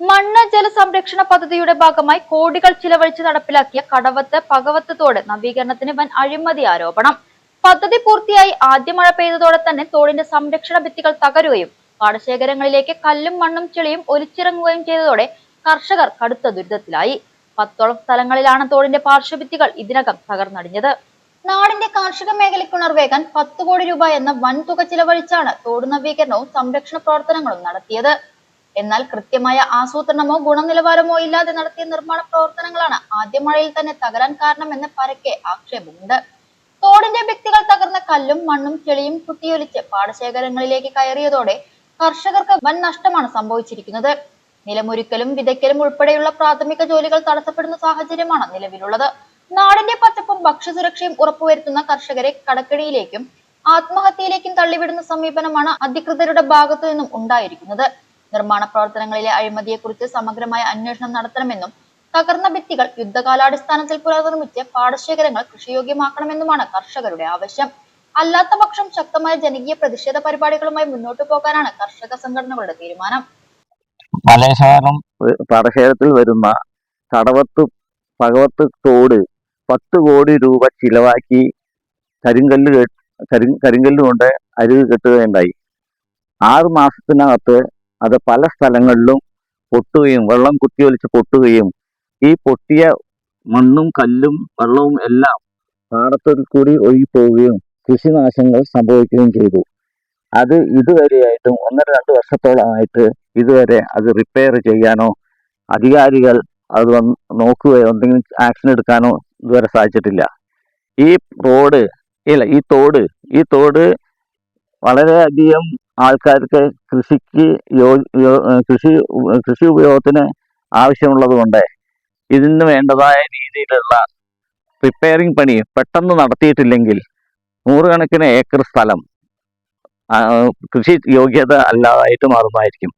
മണ്ണ് ജല സംരക്ഷണ പദ്ധതിയുടെ ഭാഗമായി കോടികൾ ചിലവഴിച്ച് നടപ്പിലാക്കിയ കടവത്ത് പകവത്ത് തോട് നവീകരണത്തിന് വൻ അഴിമതി ആരോപണം. പദ്ധതി പൂർത്തിയായി ആദ്യ മഴ പെയ്തതോടെ തന്നെ തോടിന്റെ സംരക്ഷണ ഭിത്തികൾ തകരുകയും പാടശേഖരങ്ങളിലേക്ക് കല്ലും മണ്ണും ചെളിയും ഒലിച്ചിറങ്ങുകയും ചെയ്തതോടെ കർഷകർ കടുത്ത ദുരിതത്തിലായി. 10ഓളം സ്ഥലങ്ങളിലാണ് തോടിന്റെ പാർശ്വഭിത്തികൾ ഇതിനകം തകർന്നടിഞ്ഞത്. നാടിന്റെ കാർഷിക മേഖലയ്ക്ക് ഉണർവേകാൻ 10 കോടി രൂപ എന്ന വൻ തുക ചിലവഴിച്ചാണ് തോട് നവീകരണവും സംരക്ഷണ പ്രവർത്തനങ്ങളും നടത്തിയത്. എന്നാൽ കൃത്യമായ ആസൂത്രണമോ ഗുണനിലവാരമോ ഇല്ലാതെ നടത്തിയ നിർമ്മാണ പ്രവർത്തനങ്ങളാണ് ആദ്യ മഴയിൽ തന്നെ തകരാൻ കാരണമെന്ന് പരക്കെ ആക്ഷേപമുണ്ട്. തോടിന്റെ ഭിത്തികൾ തകർന്ന കല്ലും മണ്ണും ചെളിയും കുത്തിയൊലിച്ച് പാടശേഖരങ്ങളിലേക്ക് കയറിയതോടെ കർഷകർക്ക് വൻ നഷ്ടമാണ് സംഭവിച്ചിരിക്കുന്നത്. നിലമൊരുക്കലും വിതയ്ക്കലും ഉൾപ്പെടെയുള്ള പ്രാഥമിക ജോലികൾ തടസ്സപ്പെടുന്ന സാഹചര്യമാണ് നിലവിലുള്ളത്. നാടിന്റെ പച്ചപ്പും ഭക്ഷ്യസുരക്ഷയും ഉറപ്പുവരുത്തുന്ന കർഷകരെ കടക്കെണിയിലേക്കും ആത്മഹത്യയിലേക്കും തള്ളിവിടുന്ന സമീപനമാണ് അധികൃതരുടെ ഭാഗത്തു നിന്നും ഉണ്ടായിരിക്കുന്നത്. നിർമ്മാണ പ്രവർത്തനങ്ങളിലെ അഴിമതിയെക്കുറിച്ച് സമഗ്രമായ അന്വേഷണം നടത്തണമെന്നും തകർന്ന ഭിത്തികൾ യുദ്ധകാലാടിസ്ഥാനത്തിൽ പുനർനിർമ്മിച്ച് പാടശേഖരങ്ങൾ കൃഷിയോഗ്യമാക്കണമെന്നുമാണ് കർഷകരുടെ ആവശ്യം. അല്ലാത്ത പക്ഷം ശക്തമായ ജനകീയ പ്രതിഷേധ പരിപാടികളുമായി മുന്നോട്ടു പോകാനാണ് കർഷക സംഘടനകളുടെ തീരുമാനം. മലയശാലം പാടശേഖരത്തിൽ വരുന്ന കടവത്ത് പകവത്ത് തോട് 10 കോടി രൂപ ചിലവാക്കി കരിങ്കല്ല് കൊണ്ട് അരുവ് കെട്ടുകയുണ്ടായി. 6 മാസത്തിനകത്ത് അത് പല സ്ഥലങ്ങളിലും പൊട്ടുകയും വെള്ളം കുത്തിയൊലിച്ച് പൊട്ടുകയും ഈ പൊട്ടിയ മണ്ണും കല്ലും വെള്ളവും എല്ലാം പാടത്തിൽ കൂടി ഒഴുകിപ്പോവുകയും കൃഷിനാശങ്ങൾ സംഭവിക്കുകയും ചെയ്തു. അത് ഇതുവരെയായിട്ടും 1-2 വർഷത്തോളമായിട്ട് ഇതുവരെ അത് റിപ്പയർ ചെയ്യാനോ അധികാരികൾ അത് നോക്കുകയോ എന്തെങ്കിലും ആക്ഷൻ എടുക്കാനോ ഇതുവരെ സാധിച്ചിട്ടില്ല. ഈ റോഡ് ഈ തോട് വളരെയധികം ആൾക്കാർക്ക് കൃഷി ഉപയോഗത്തിന് ആവശ്യമുള്ളത് കൊണ്ട് ഇതിന് വേണ്ടതായ രീതിയിലുള്ള റിപ്പയറിംഗ് പണി പെട്ടെന്ന് നടത്തിയിട്ടില്ലെങ്കിൽ 100 കണക്കിന് ഏക്കർ സ്ഥലം കൃഷി യോഗ്യത അല്ലാതായിട്ട് മാറുന്നതായിരിക്കും.